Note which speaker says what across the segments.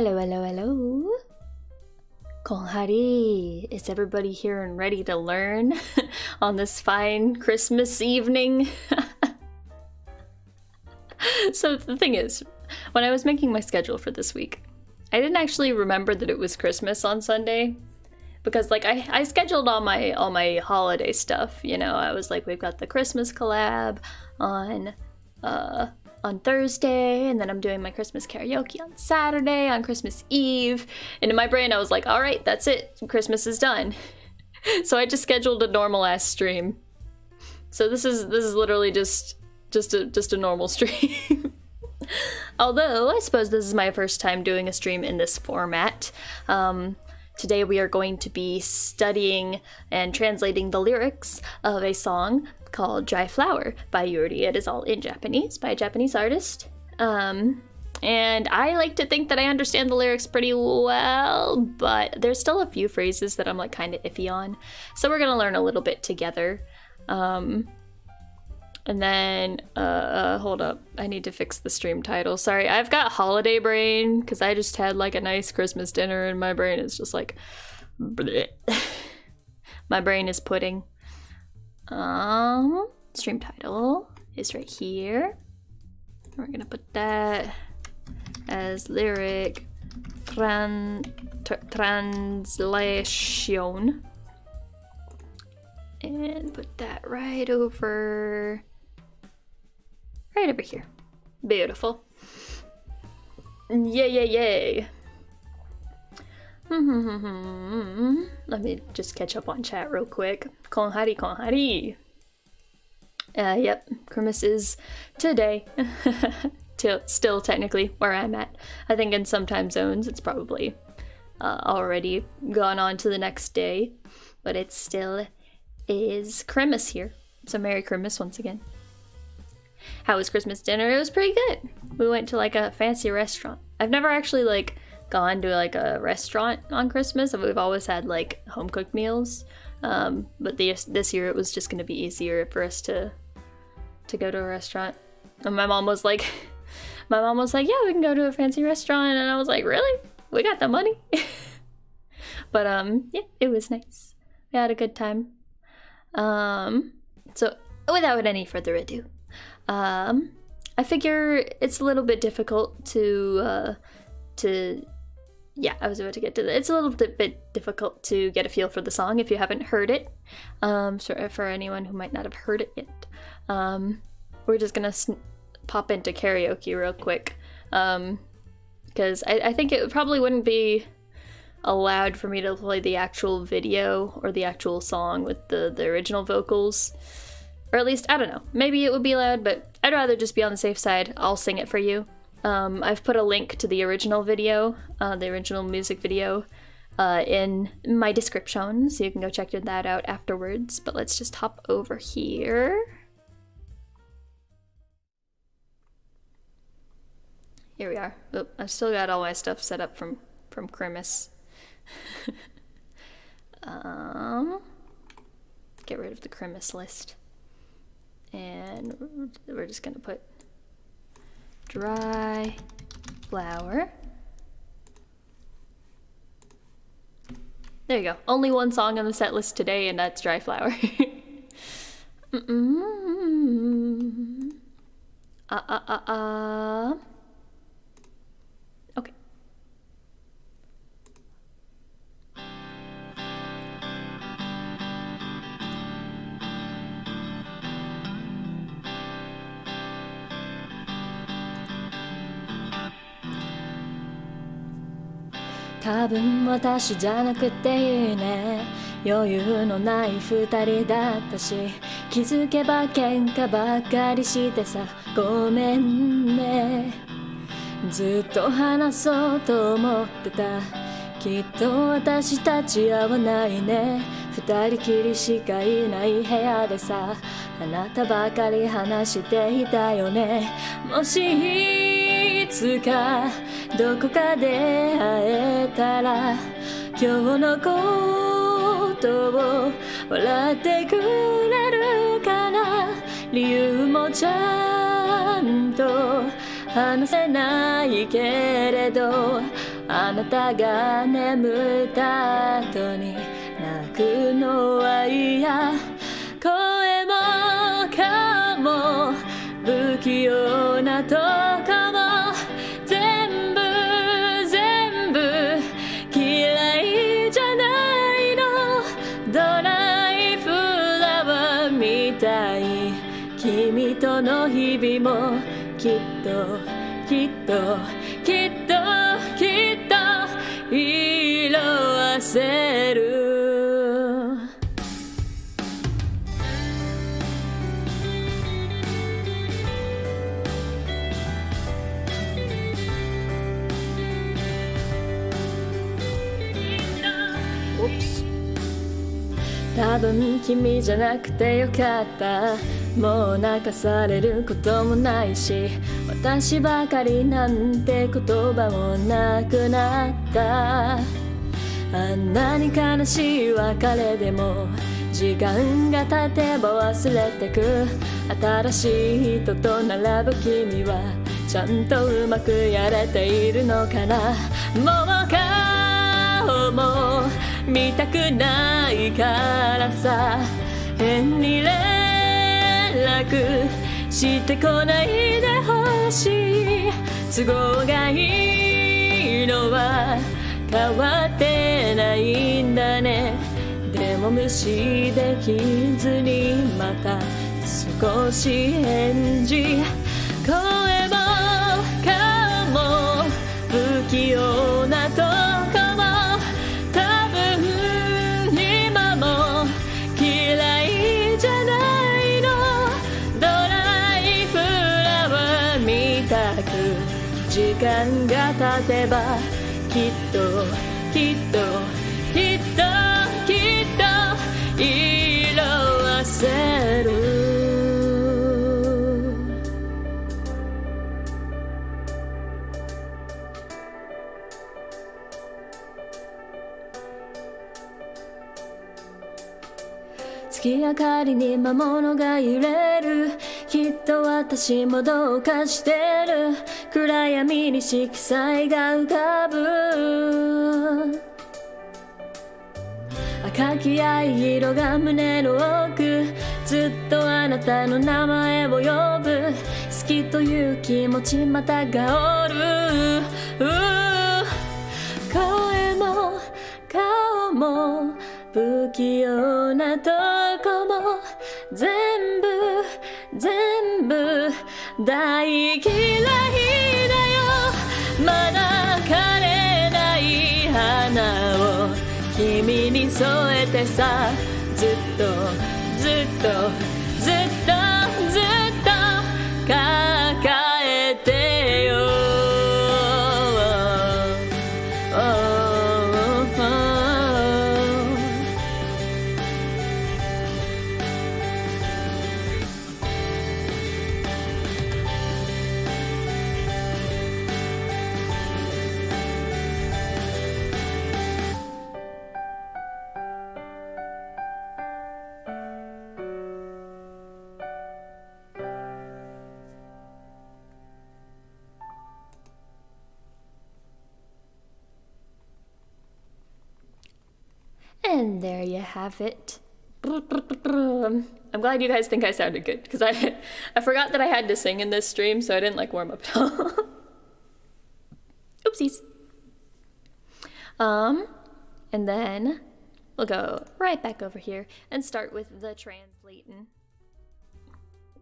Speaker 1: Hello, hello, hello. Konghari. Is everybody here and ready to learn on this fine Christmas evening? So the thing is, when I was making my schedule for this week, I didn't actually remember that it was Christmas on Sunday. Because like I scheduled all my holiday stuff, you know. I was like, we've got the Christmas collab on Thursday, and then I'm doing my Christmas karaoke on Saturday, on Christmas Eve. And in my brain I was like, all right, that's it, Christmas is done. So I just scheduled a normal ass stream. So this is literally just a normal stream. Although I suppose this is my first time doing a stream in this format. Today we are going to be studying and translating the lyrics of a song called Dry Flower by Yuuri. It is all in Japanese by a Japanese artist. And I like to think that I understand the lyrics pretty well, but there's still a few phrases that I'm like kind of iffy on. So we're gonna learn a little bit together. And then, hold up, I need to fix the stream title. Sorry, I've got holiday brain, because I just had like a nice Christmas dinner and my brain is just like, bleh. My brain is pudding. Stream title is right here. We're gonna put that as lyric translation. And put that right over here. Beautiful. Yay, yay, yay. Let me just catch up on chat real quick. Konghari, konghari. Yep, Christmas is today. Still technically where I'm at. I think in some time zones it's probably already gone on to the next day. But it still is Christmas here. So Merry Christmas once again. How was Christmas dinner? It was pretty good. We went to like a fancy restaurant. I've never actually like gone to like a restaurant on Christmas. We've always had like home cooked meals. But this year it was just gonna be easier for us to go to a restaurant. And my mom was like, yeah, we can go to a fancy restaurant. And I was like, really? We got the money? But yeah, it was nice. We had a good time. So without any further ado, I figure it's a little bit difficult to yeah, I was about to get to that. It's a little bit difficult to get a feel for the song if you haven't heard it. So for anyone who might not have heard it yet, we're just gonna pop into karaoke real quick, because I think it probably wouldn't be allowed for me to play the actual video or the actual song with the original vocals. Or at least, I don't know, maybe it would be allowed, but I'd rather just be on the safe side. I'll sing it for you. I've put a link to the original video, the original music video, in my description, so you can go check that out afterwards. But let's just hop over here. Here we are. Oop, I've still got all my stuff set up from Christmas. Get rid of the Christmas list. And we're just gonna put Dry Flower. There you go. Only one song on the set list today, and that's Dry Flower. Okay. 多分私じゃなくていいね余裕のない二人だったし気づけば喧嘩ばっかりしてさごめんねずっと話そうと思ってたきっと私たち合わないね二人きりしかいない部屋でさあなたばかり話していたよねもしいつかどこかで会えたら今日のことを笑ってくれるかな理由もちゃんと話せないけれどあなたが眠った後に泣くのは嫌声も顔も不器用なとこも全部嫌いじゃないのドライフラワーみたい君との日々もきっと色あせる多分君じゃなくてよかったもう泣かされることもないし私ばかりなんて言葉もなくなったあんなに悲しい別れでも時間が経てば忘れてく新しい人と並ぶ君はちゃんとうまくやれているのかなもう顔も見たくないからさ変に連絡してこないでほしい都合がいいのは変わってないんだねでも無視できずにまた少し返事声も顔も不器用なとこも多分今も嫌いじゃないのドライフラワーみたく時間が経てばきっと色あせる月明かりに魔物が揺れるきっと私もどうかしてる暗闇に色彩が浮かぶ赤き藍色が胸の奥ずっとあなたの名前を呼ぶ好きという気持ちまたがおる声も顔も不器用なとこも全部大嫌いだよまだ枯れない花を君に添えてさずっと抱えてよAnd there you have it. I'm glad you guys think I sounded good because I forgot that I had to sing in this stream, so I didn't like warm up at all. Oopsies. And then we'll go right back over here and start with the translating.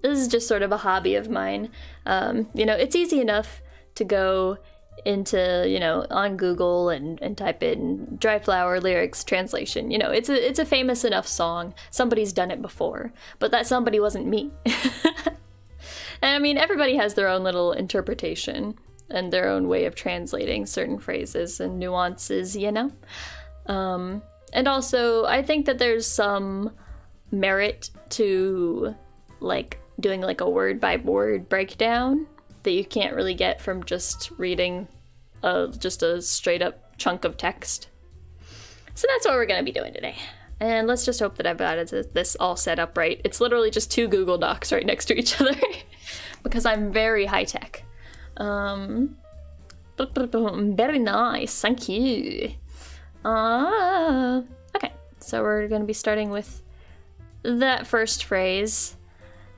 Speaker 1: This is just sort of a hobby of mine. It's easy enough to go into, on Google and type in Dry Flower lyrics translation. It's a famous enough song. Somebody's done it before, but that somebody wasn't me. And I mean, everybody has their own little interpretation and their own way of translating certain phrases and nuances, And also, I think that there's some merit to, doing, a word-by-word breakdown that you can't really get from just reading just a straight-up chunk of text. So that's what we're going to be doing today. And let's just hope that I've got this all set up right. It's literally just two Google Docs right next to each other because I'm very high-tech. Very nice, thank you. Okay, so we're gonna be starting with that first phrase.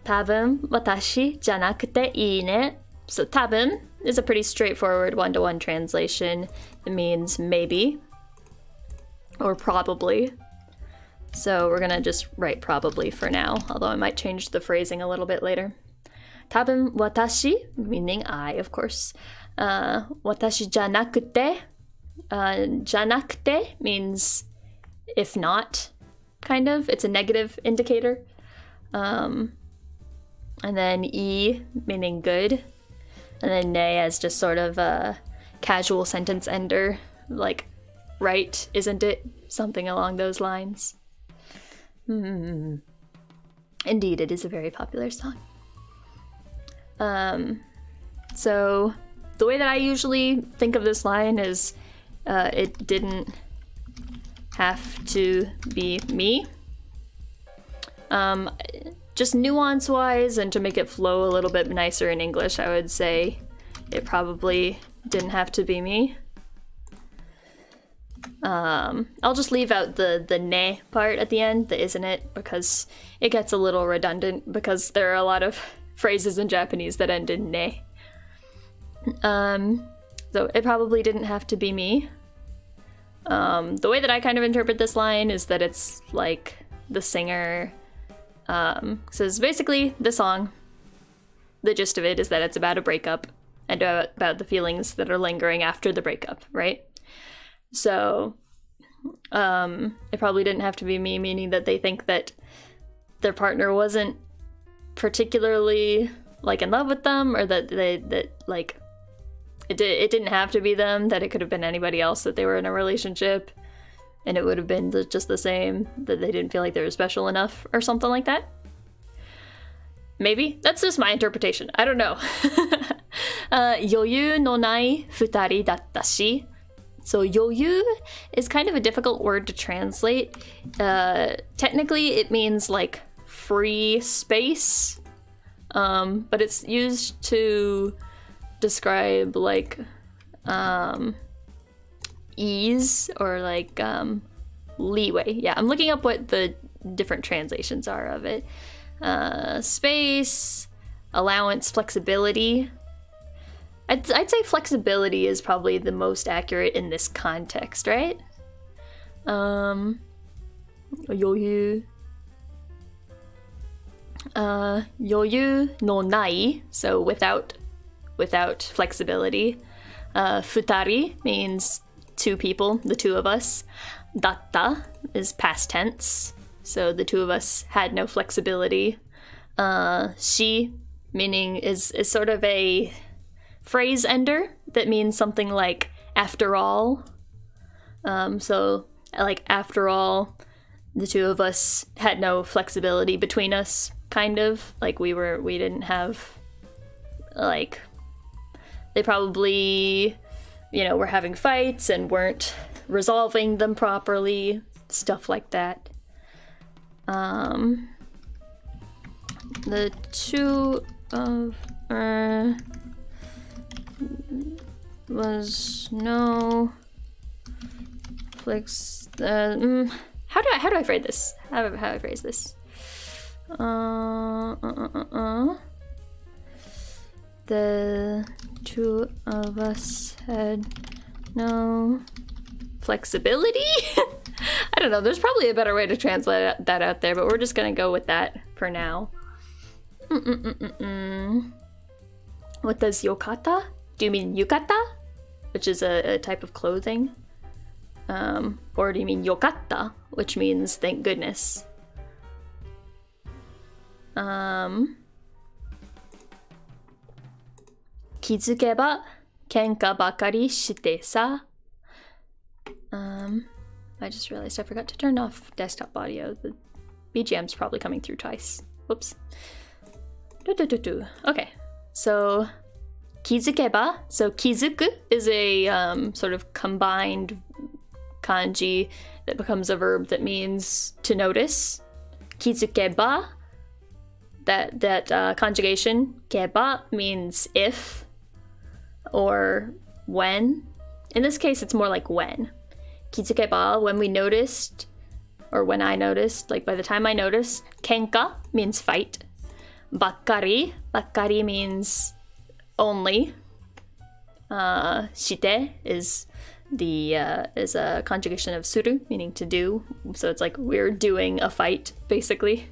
Speaker 1: 多分私じゃなくていいね. So 多分 is a pretty straightforward one-to-one translation. It means maybe or probably. So we're gonna just write probably for now, although I might change the phrasing a little bit later. 多分私 meaning I, of course. 私じゃなくて じゃなくて means if not, kind of. It's a negative indicator. And then I meaning good. And then ne as just sort of a casual sentence ender, like right, isn't it? Something along those lines. Indeed, it is a very popular song. So the way that I usually think of this line is it didn't have to be me. Just nuance-wise and to make it flow a little bit nicer in English, I would say it probably didn't have to be me. I'll just leave out the ne part at the end, the isn't it, because it gets a little redundant because there are a lot of phrases in Japanese that end in ne. So it probably didn't have to be me. The way that I kind of interpret this line is that it's like the singer says basically the song, the gist of it is that it's about a breakup and about the feelings that are lingering after the breakup, right? So it probably didn't have to be me, meaning that they think that their partner wasn't particularly like in love with them, or that like it didn't have to be them, that it could have been anybody else, that they were in a relationship and it would have been just the same, that they didn't feel like they were special enough or something like that. Maybe. That's just my interpretation. I don't know. 余裕のない二人だったし. So 余裕 is kind of a difficult word to translate. Technically it means like free space, but it's used to describe like ease or like leeway. Yeah, I'm looking up what the different translations are of it. Space, allowance, flexibility. I'd say flexibility is probably the most accurate in this context, right? 余裕. 余裕のない, so without flexibility. 二人 means two people, the two of us. だった is past tense, so the two of us had no flexibility. し meaning is sort of a phrase ender that means something like after all. So like after all, the two of us had no flexibility between us, kind of like we didn't have, like, they probably, were having fights and weren't resolving them properly, stuff like that. The two of was no flex. How do I phrase this? How do I phrase this? The two of us had no flexibility. I don't know. There's probably a better way to translate that out there, but we're just gonna go with that for now. What does yokata? Do you mean yukata, which is a type of clothing? Or do you mean yokatta, which means thank goodness? 気づけば喧嘩ばかりしてさ. I just realized I forgot to turn off desktop audio. The BGM's probably coming through twice. Whoops. Okay, so 気づけば. So 気づく is a sort of combined kanji that becomes a verb that means to notice. 気づけば, that conjugation けば means if, or when. In this case, it's more like when. Kitsukeba, when we noticed, or when I noticed, like by the time I noticed. Kenka means fight. Bakkari means only. Shite is a conjugation of suru, meaning to do. So it's like we're doing a fight, basically.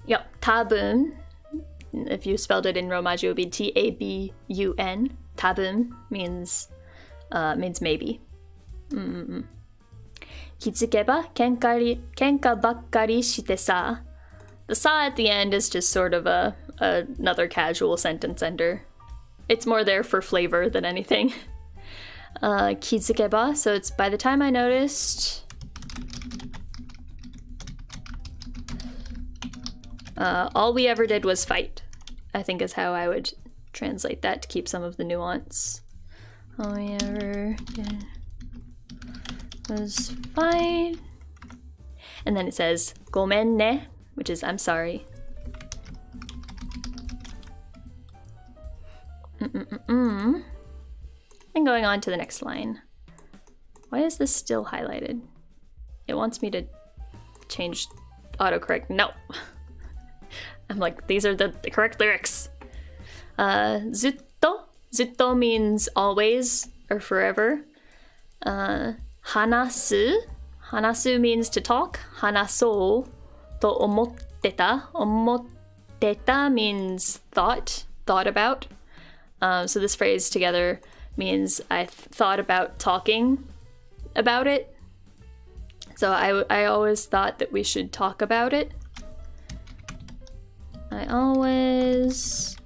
Speaker 1: Yep, tabun. If you spelled it in Romaji, it would be Tabun. Tabun means maybe. Kitsukeba kenka bakkari shite sa. The sa at the end is just sort of another casual sentence ender. It's more there for flavor than anything. Kitsukeba, so it's by the time I noticed. All we ever did was fight, I think is how I would translate that to keep some of the nuance. All we ever did was fight. And then it says, gomen ne, which is I'm sorry. And going on to the next line. Why is this still highlighted? It wants me to change autocorrect. No. I'm like, these are the correct lyrics. Zutto. Zutto means always or forever. Hanasu. Hanasu means to talk. Hanaso to omotteta. Omotteta means thought about. So this phrase together means I thought about talking about it. So I always thought that we should talk about it. I always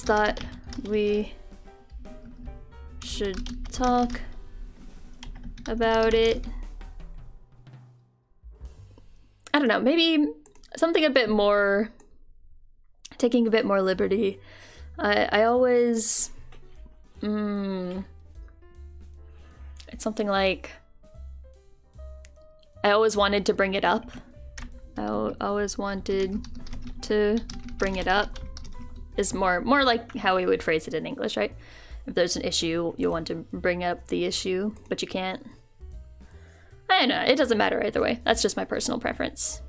Speaker 1: thought we should talk about it. I don't know, maybe something a bit more, taking a bit more liberty. I always, it's something like, I always wanted to bring it up. I always wanted to bring it up is more like how we would phrase it in English, right? If there's an issue, you want to bring up the issue, but you can't. I don't know, it doesn't matter either way. That's just my personal preference.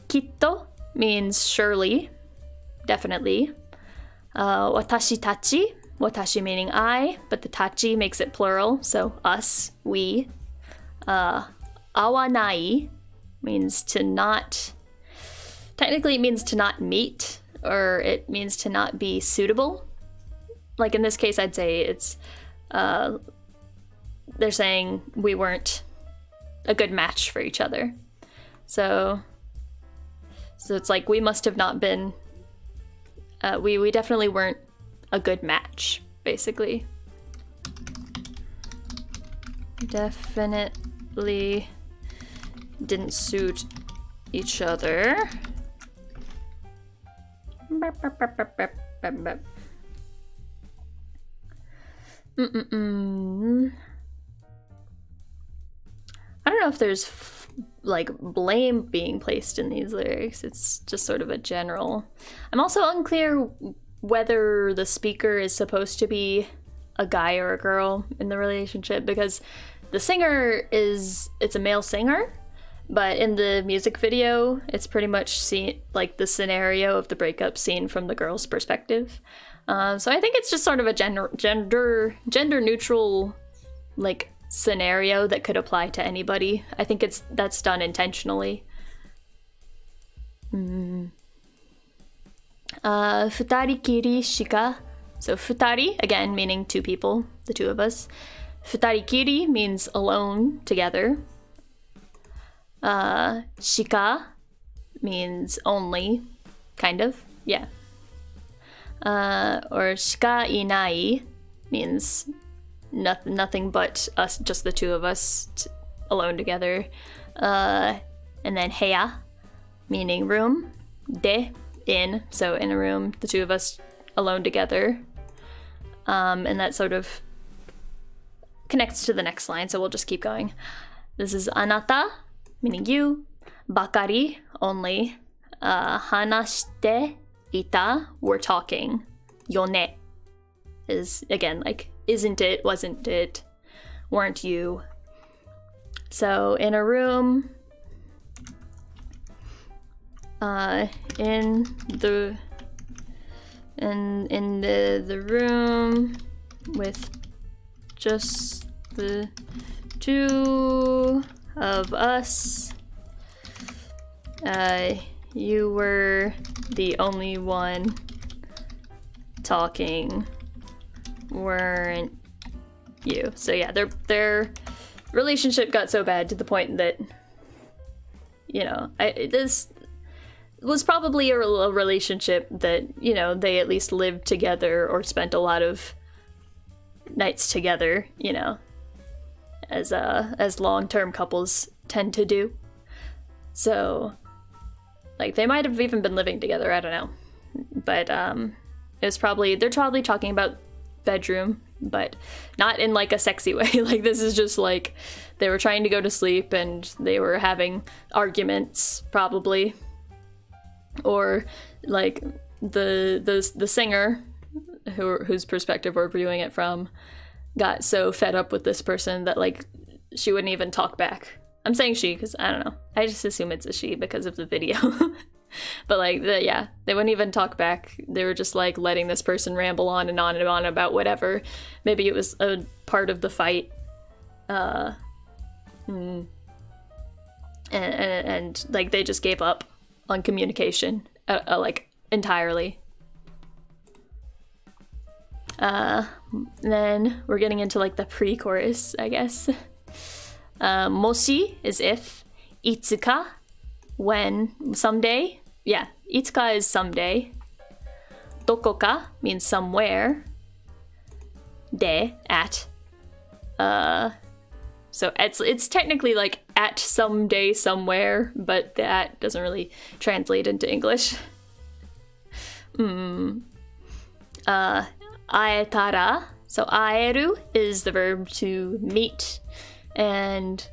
Speaker 1: Kitto means surely, definitely. Watashi tachi, watashi meaning I, but the tachi makes it plural, so us, we. Awanai means to not, technically it means to not meet, or it means to not be suitable. Like in this case, I'd say it's, they're saying we weren't a good match for each other. So it's like we must have not been, we definitely weren't a good match, basically. Definitely didn't suit each other. I don't know if there's like blame being placed in these lyrics. It's just sort of a general. I'm also unclear whether the speaker is supposed to be a guy or a girl in the relationship, because the singer it's a male singer, but in the music video, it's pretty much seen like the scenario of the breakup scene from the girl's perspective. So I think it's just sort of a gender neutral like scenario that could apply to anybody. I think that's done intentionally. Futari kiri shika. So futari, again, meaning two people, the two of us. Futari kiri means alone, together. Shika means only, kind of, yeah. Or shika inai means nothing but us, just the two of us alone together. And then heya, meaning room. De, in, so in a room, the two of us alone together. And that sort of connects to the next line, so we'll just keep going. This is anata, meaning you. Bakari, only. hanashite ita, we're talking. Yone is, again, like, isn't it, wasn't it, weren't you. So, in a room, in the room with just the two of us, you were the only one talking, weren't you? So yeah, their relationship got so bad to the point that, you know, this was probably a relationship that, you know, they at least lived together or spent a lot of nights together, you know, as long-term couples tend to do. So, like, they might have even been living together, I don't know. But they're probably talking about bedroom, but not in like a sexy way. Like, this is just like they were trying to go to sleep and they were having arguments, probably. Or like the singer whose perspective we're viewing it from got so fed up with this person that, like, she wouldn't even talk back. I'm saying she because I don't know. I just assume it's a she because of the video. But like, yeah, they wouldn't even talk back. They were just like letting this person ramble on and on and on about whatever. Maybe it was a part of the fight. And like they just gave up on communication, like entirely. Then we're getting into like the pre-chorus, I guess. Moshi is if, itsuka, when, someday. Yeah, itsuka is someday. Dokoka means somewhere. De, at. So it's technically like at someday somewhere, but that doesn't really translate into English. Aetara. So aeru is the verb to meet, and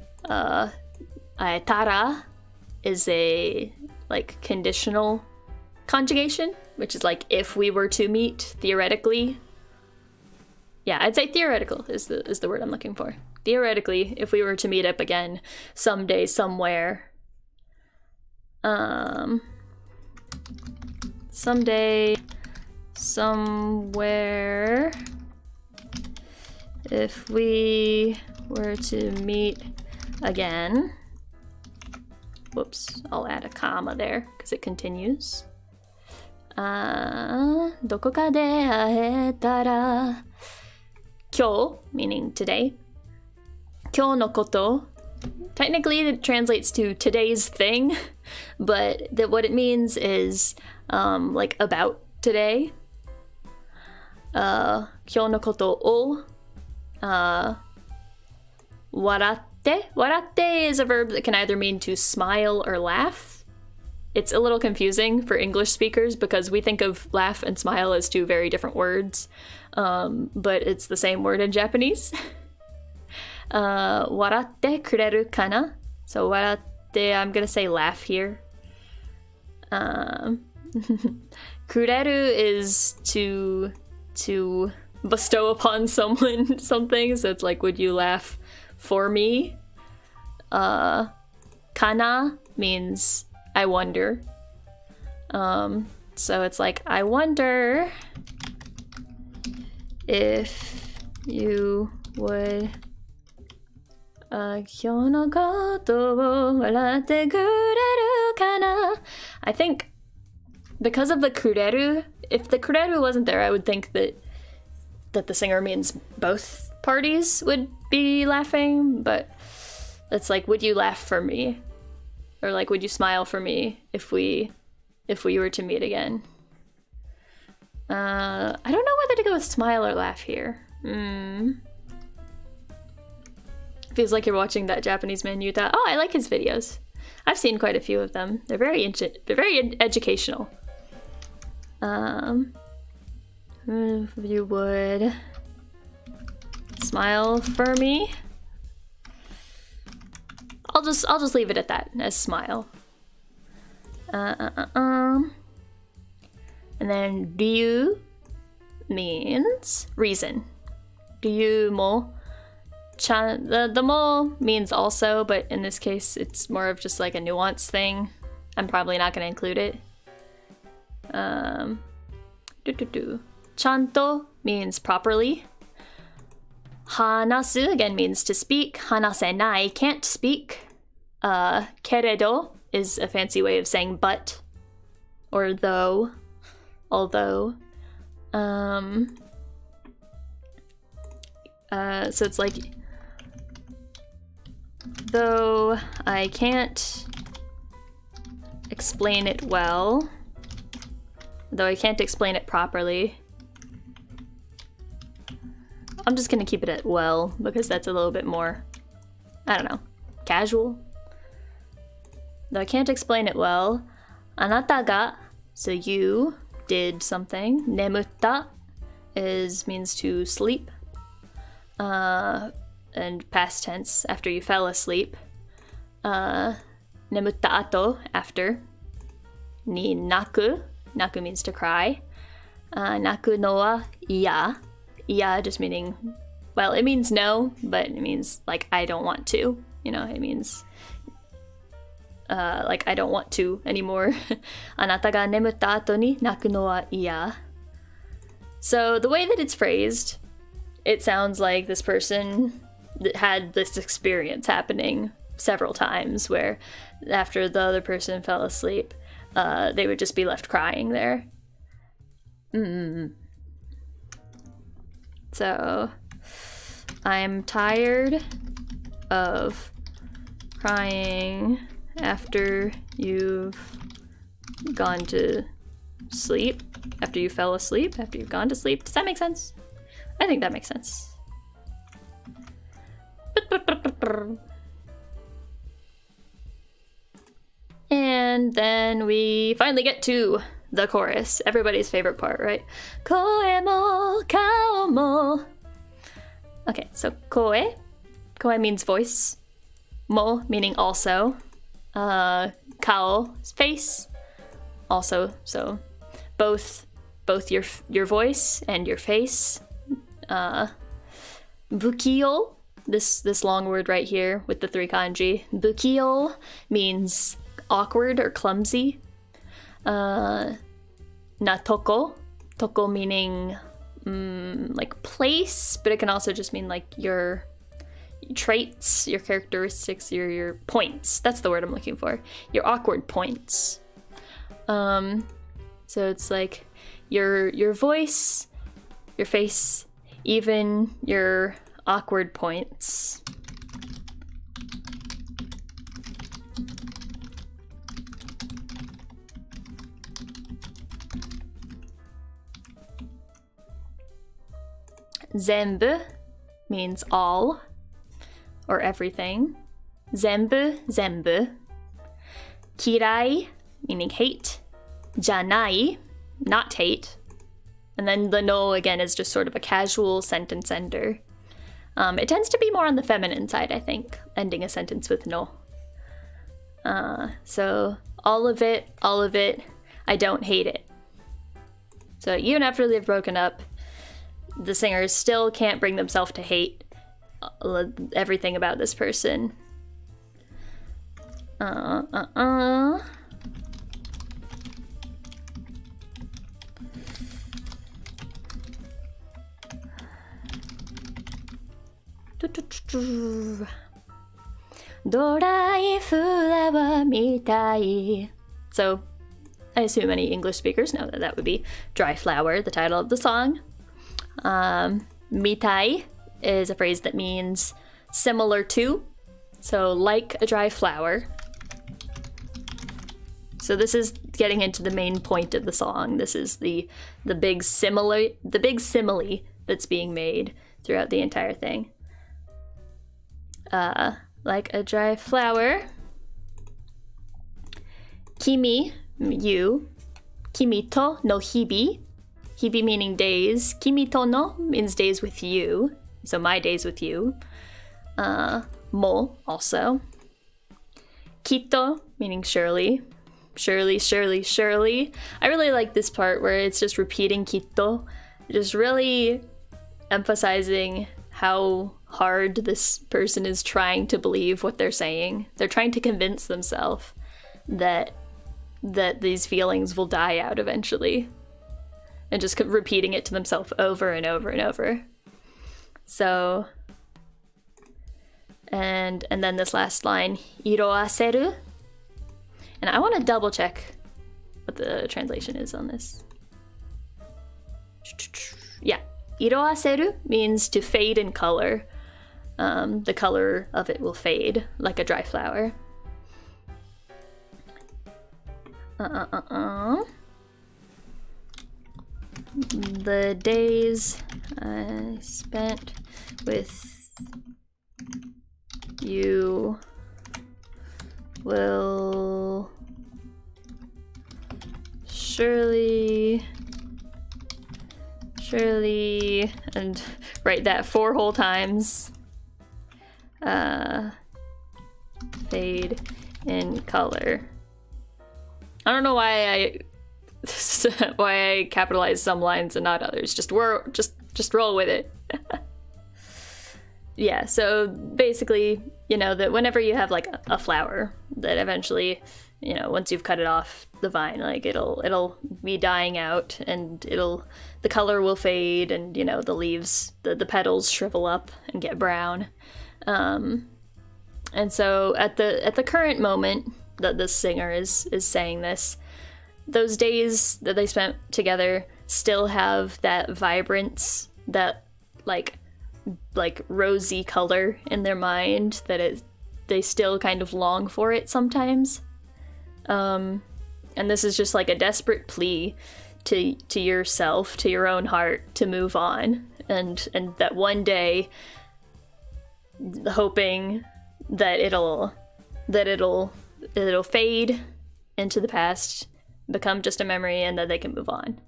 Speaker 1: aetara is a like conditional conjugation, which is like if we were to meet, theoretically. Yeah, I'd say theoretical is the word I'm looking for. Theoretically, if we were to meet up again someday, somewhere. Someday, somewhere. If we were to meet again. Whoops, I'll add a comma there because it continues. どこかで会えたら Kyo, meaning today. Kyo no koto. Technically, it translates to today's thing, but what it means is like about today. Kyo no koto o waratte. Waratte is a verb that can either mean to smile or laugh. It's a little confusing for English speakers because we think of laugh and smile as two very different words, but it's the same word in Japanese. Waratte kureru kana? So waratte, I'm gonna say laugh here. Kureru is to bestow upon someone something, so it's like, would you laugh for me? Kana means I wonder. So it's like, I wonder if you would 今日のことを笑ってくれるかな? I think because of the kureru, if the kureru wasn't there, I would think that the singer means both parties would be laughing, but it's like, would you laugh for me? Or like, would you smile for me if we were to meet again? I don't know whether to go with smile or laugh here. Feels like you're watching that Japanese man Yuta. Oh, I like his videos. I've seen quite a few of them. They're very educational. If you would smile for me. I'll just leave it at that, as smile. And then ryu means reason. Ryu mo. The mo means also, but in this case it's more of just like a nuance thing. I'm probably not going to include it. Chanto means properly. Hanasu again means to speak. Hanasenai, can't speak. Keredo is a fancy way of saying but or though, although. So it's like, though I can't explain it well, though I can't explain it properly. I'm just gonna keep it at well because that's a little bit more, I don't know, casual. Though I can't explain it well, anata ga, so you did something. Nemutta means to sleep. And past tense, after you fell asleep. Nemutta ato, after. Ni naku, naku means to cry. Naku no wa iya. Iya just meaning, well, it means no, but it means like I don't want to. You know, it means like I don't want to anymore. Anata ga nemutta ato ni naku no wa iya. So the way that it's phrased, it sounds like this person had this experience happening several times where after the other person fell asleep, they would just be left crying there. So, I'm tired of crying after you've gone to sleep, after you fell asleep, after you've gone to sleep. Does that make sense? I think that makes sense. And then we finally get to the chorus. Everybody's favorite part, right? Koe mo, kao mo. Okay, so koe. Koe means voice. Mo meaning also. Kao is face. Also, so both your voice and your face. Bukio, this long word right here with the 3 kanji. Bukio means awkward or clumsy. Natoko, toko meaning like place, but it can also just mean like your traits, your characteristics, your points. That's the word I'm looking for. Your awkward points. So it's like your voice, your face, even your awkward points. Zenbu means all or everything. Zenbu, zenbu. Kirai meaning hate. Janai, not hate. And then the no again is just sort of a casual sentence ender. It tends to be more on the feminine side, I think, ending a sentence with no. So all of it, I don't hate it. So even after they've broken up, the singers still can't bring themselves to hate everything about this person. Dorai fulawa mitai. So I assume any English speakers know that that would be Dry Flower, the title of the song. Mitai is a phrase that means similar to, so like a dry flower. So this is getting into the main point of the song. This is the big simile that's being made throughout the entire thing. Like a dry flower. Kimi, you. Kimito no hibi. Hibi meaning days. Kimito no means days with you. So my days with you. Mo also. Kito meaning surely. surely, surely, surely. I really like this part where it's just repeating kitto, just really emphasizing how hard this person is trying to believe what they're saying. They're trying to convince themselves that these feelings will die out eventually, and just repeating it to themselves over and over and over. So, and then this last line, iroaseru. And I want to double check what the translation is on this. Yeah, iroaseru means to fade in color. The color of it will fade like a dry flower. The days I spent with you will surely, and write that 4 whole times, fade in color. I don't know why I capitalize some lines and not others. Just roll with it. Yeah, so basically, you know, that whenever you have like a flower that eventually, you know, once you've cut it off the vine, like it'll be dying out, and the color will fade, and, you know, the leaves, the petals shrivel up and get brown. And so at the current moment that this singer is saying this, those days that they spent together still have that vibrance, that like rosy color in their mind, that they still kind of long for it sometimes. And this is just like a desperate plea to yourself, to your own heart, to move on, and that one day, hoping that it'll fade into the past, become just a memory, and that they can move on.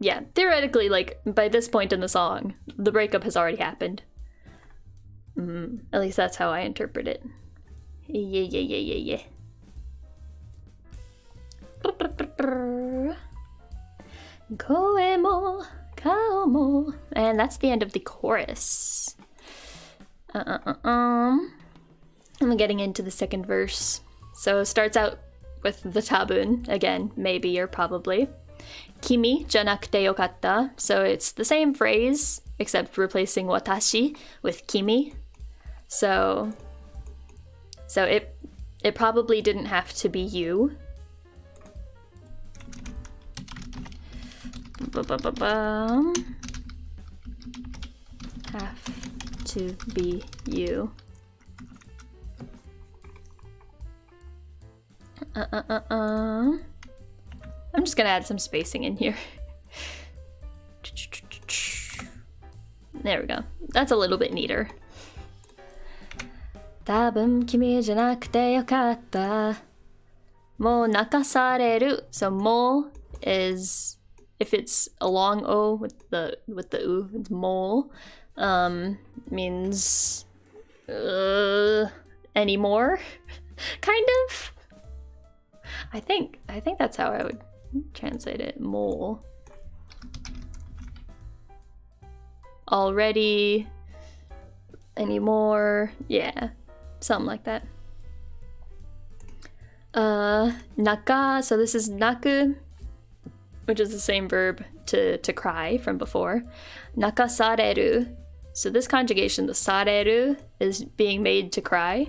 Speaker 1: Yeah, theoretically, like, by this point in the song, the breakup has already happened. At least that's how I interpret it. Yeah. Koe mo, kao mo. And that's the end of the chorus. I'm getting into the second verse. So it starts out with the tabun, again, maybe or probably. Kimi janakute yokatta. So it's the same phrase, except replacing watashi with kimi. So it probably didn't have to be you. Have to be you. I'm just gonna add some spacing in here. There we go. That's a little bit neater. 多分君じゃなくてよかった。もう泣かされる. So も is, if it's a long O with the U, it's も, means anymore, kind of. I think that's how I would translate it. も already, anymore, yeah, something like that. Naka, so this is naku, which is the same verb to cry from before. Nakasareru, so this conjugation, the sareru, is being made to cry.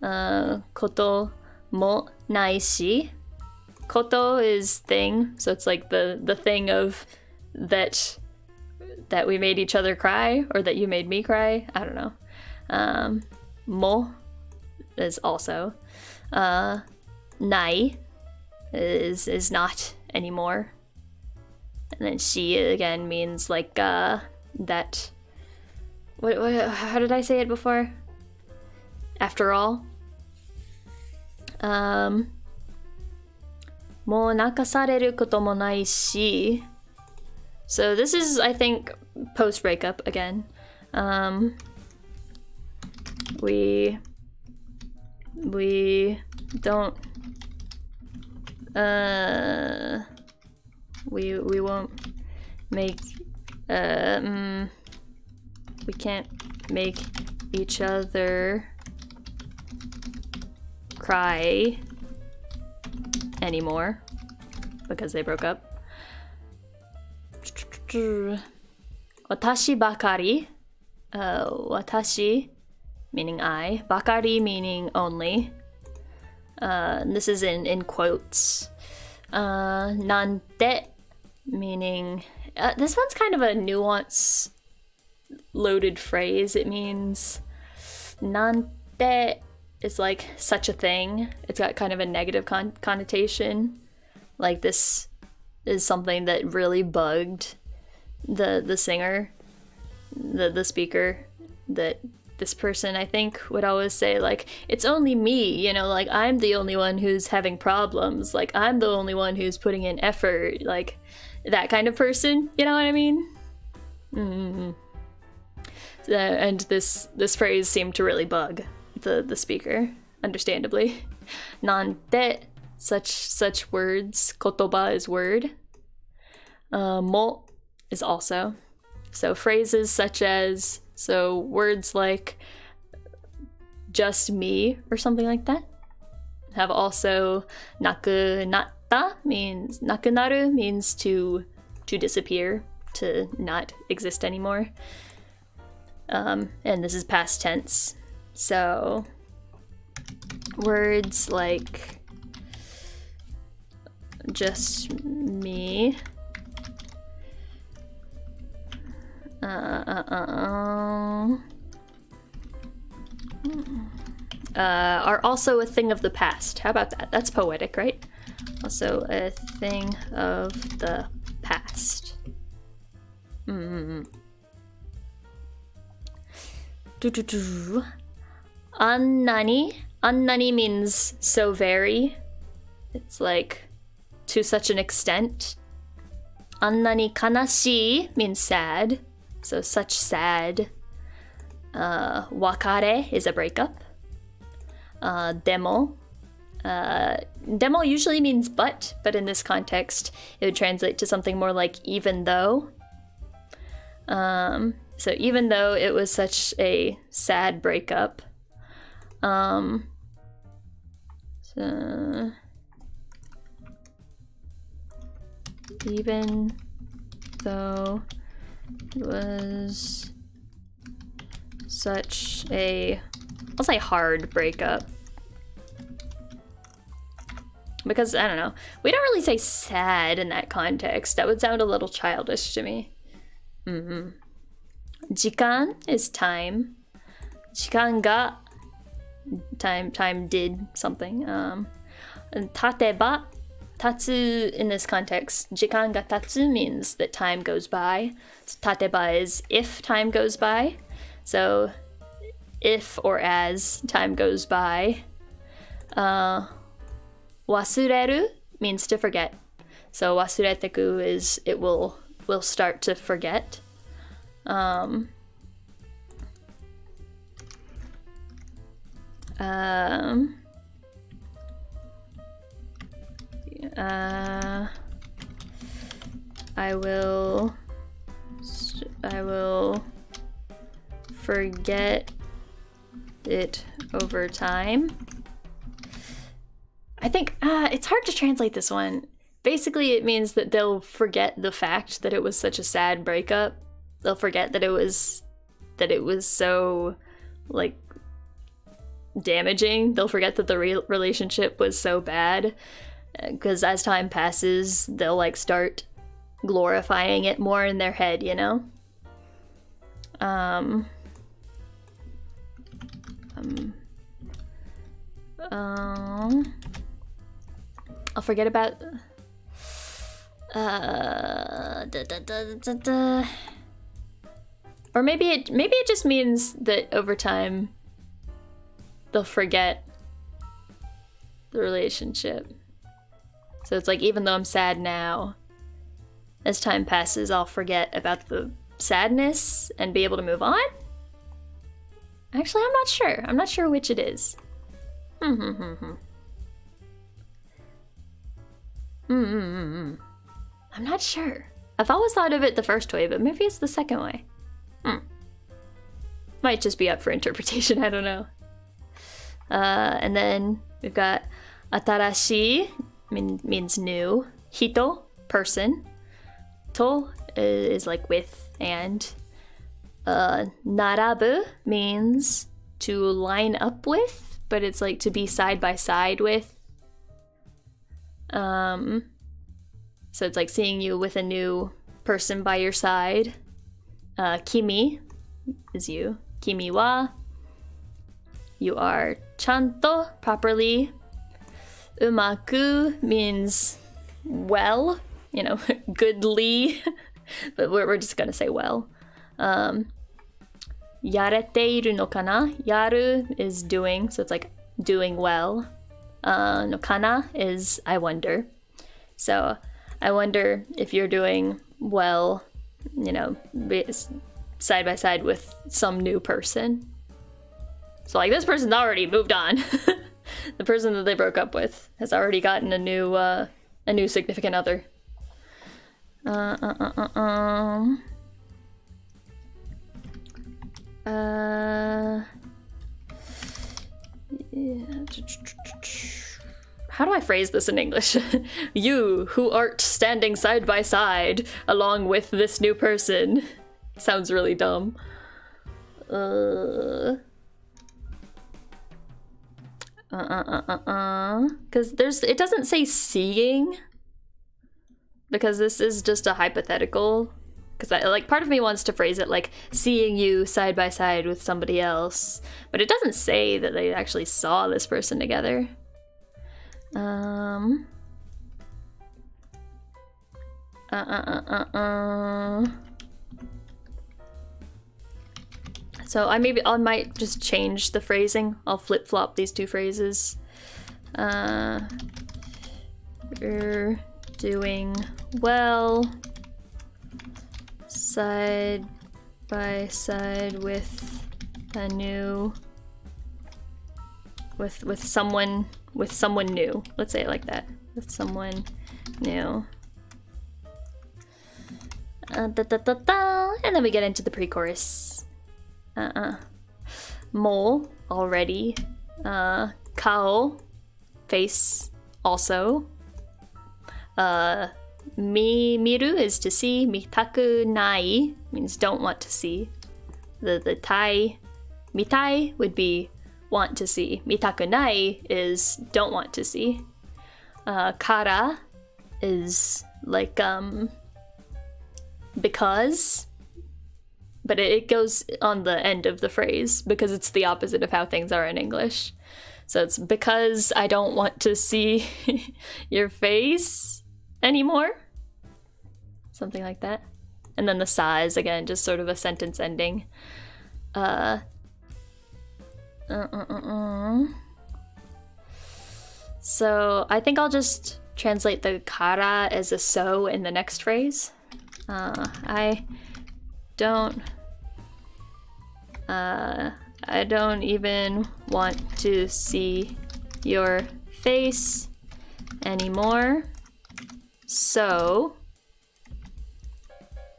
Speaker 1: Koto mo nai shi. Koto is thing, so it's like the thing of that we made each other cry, or that you made me cry. I don't know. Mo is also. Nai is not anymore. And then shi again means like that. What? How did I say it before? After all. Mo nakasareru koto mo nai shi. So this is, I think, post breakup again. We We don't we won't make we can't make each other cry anymore because they broke up. 私ばかり watashi meaning I, bakari meaning only. This is in quotes. Nante meaning this one's kind of a nuance loaded phrase. It means nante is like such a thing. It's got kind of a negative connotation. Like this is something that really bugged the singer, the speaker, that this person I think would always say like, it's only me, you know, like I'm the only one who's having problems, like I'm the only one who's putting in effort, like that kind of person, you know what I mean? And this phrase seemed to really bug the speaker, understandably. Nante, such words, kotoba is word. Mo is also. So phrases such as, so words like just me or something like that have also nakunatta means, nakunaru means to disappear, to not exist anymore. And this is past tense. So words like just me are also a thing of the past. How about that? That's poetic, right? Also a thing of the past. Annani means so very. It's like to such an extent. Annani kanashi means sad. So such sad. Wakare is a breakup. Demo. Demo usually means but in this context it would translate to something more like even though. So even though it was such a sad breakup, so even though it was such a, I'll say hard breakup. Because, I don't know, we don't really say sad in that context. That would sound a little childish to me. Jikan is time. Jikan ga, time did something. And tateba, tatsu in this context, jikan ga tatsu means that time goes by. So tateba is if time goes by. So if or as time goes by. Wasureru means to forget. So wasureteku is it will start to forget. I will forget it over time. I think it's hard to translate this one. Basically, it means that they'll forget the fact that it was such a sad breakup. They'll forget that it was so, like, damaging. They'll forget that the relationship was so bad. Because as time passes, they'll, like, start glorifying it more in their head, you know? I'll forget about or maybe it just means that over time they'll forget the relationship. So it's like, even though I'm sad now, as time passes I'll forget about the sadness and be able to move on. Actually, I'm not sure which it is. I'm not sure. I've always thought of it the first way, but maybe it's the second way. Might just be up for interpretation, I don't know. And then we've got atarashi, means new. Hito, person. To is like with and. Narabu means to line up with, but it's like to be side by side with. So it's like seeing you with a new person by your side. Kimi is you. Kimi wa. You are chanto, properly. Umaku means well, you know, goodly, but we're just gonna say well. Yareteiru no kana. Yaru is doing, so it's like doing well. No kana is I wonder. So I wonder if you're doing well, you know, side by side with some new person. So like this person's already moved on. The person that they broke up with has already gotten a new significant other. How do I phrase this in English? You who art standing side by side along with this new person. Sounds really dumb. Because it doesn't say seeing, because this is just a hypothetical. Because like part of me wants to phrase it like seeing you side by side with somebody else, but it doesn't say that they actually saw this person together. So I might just change the phrasing. I'll flip-flop these two phrases. You're doing well side by side with a new with someone new. Let's say it like that. With someone new. And then we get into the pre-chorus. Mo, already. Kao, face, also. Miru is to see. Mitaku nai means don't want to see. The tai, mitai would be want to see. Mitaku nai is don't want to see. Kara is like because, but it goes on the end of the phrase because it's the opposite of how things are in English. So it's because I don't want to see your face anymore. Something like that. And then the sa is again just sort of a sentence ending. So I think I'll just translate the kara as a so in the next phrase. I don't even want to see your face anymore. So,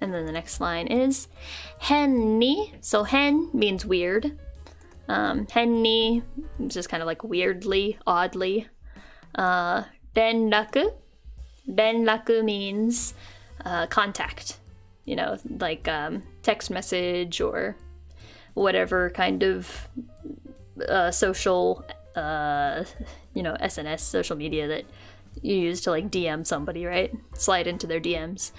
Speaker 1: and then the next line is hen ni. So hen means weird. Hen ni is just kind of like weirdly, oddly. Renraku. Renraku means contact. You know, like text message or whatever kind of social, SNS, social media that you use to like DM somebody, right? Slide into their DMs.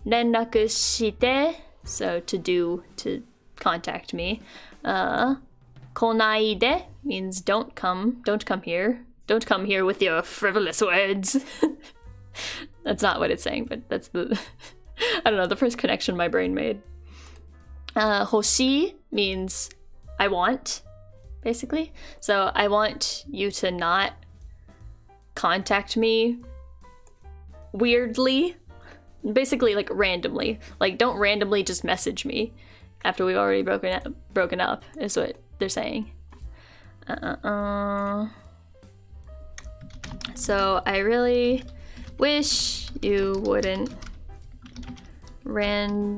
Speaker 1: Renraku shite, so to contact me. Konaide means don't come here. Don't come here with your frivolous words. That's not what it's saying, but that's the, I don't know, the first connection my brain made. Hoshi means I want, basically. So I want you to not contact me weirdly, basically like randomly. Like don't randomly just message me after we've already broken up is what they're saying. So I really wish you wouldn't randomly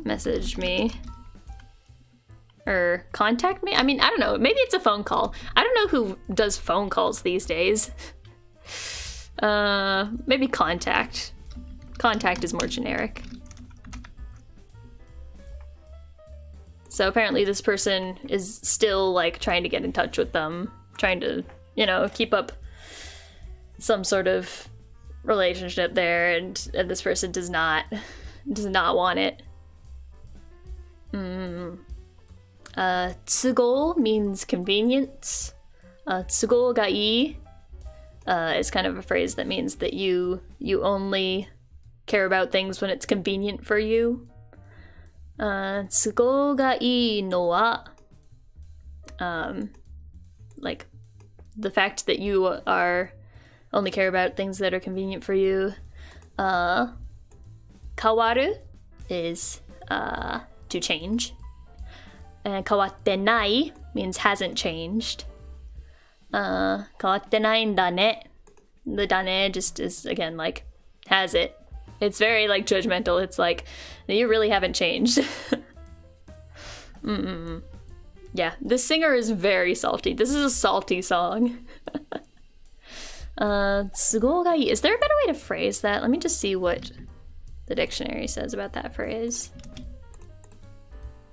Speaker 1: message me or contact me. I mean, I don't know, maybe it's a phone call. I don't know who does phone calls these days. Maybe contact. Contact is more generic. So apparently this person is still like trying to get in touch with them, trying to, you know, keep up some sort of relationship there, and this person does not want it. Tsugo means convenience. Tsugo ga ii is kind of a phrase that means that you only care about things when it's convenient for you. Tsugo ga ii no wa, like the fact that you are only care about things that are convenient for you. Kawaru is to change. And kawatte nai means hasn't changed. Kawatte nai nda ne. The dane just is, again, like, has it. It's very, like, judgmental. It's like, you really haven't changed. Yeah, this singer is very salty. This is a salty song. Tsugo ga ii. Is there a better way to phrase that? Let me just see what the dictionary says about that phrase.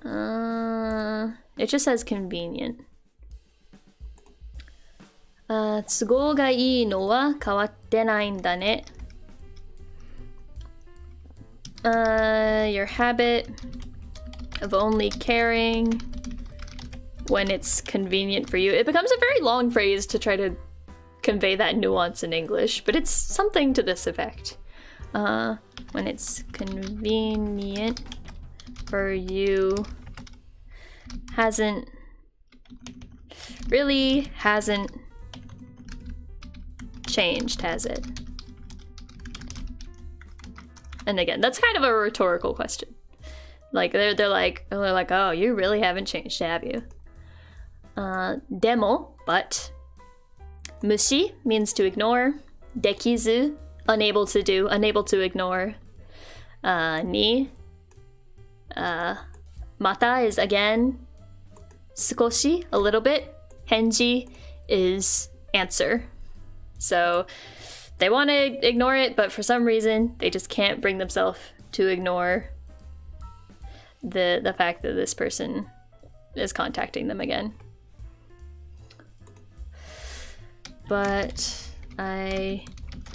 Speaker 1: It just says convenient. Tsugo ga ii no wa kawatte nai nda ne. Your habit of only caring when it's convenient for you. It becomes a very long phrase to try to convey that nuance in English, but it's something to this effect. When it's convenient for you hasn't changed, has it? And again, that's kind of a rhetorical question. Like they're like, oh, you really haven't changed, have you? Demo, but. Mushi means to ignore. Dekizu, unable to do, unable to ignore. Ni, mata is again. Sukoshi, a little bit. Henji is answer. So they want to ignore it, but for some reason they just can't bring themselves to ignore the fact that this person is contacting them again. But I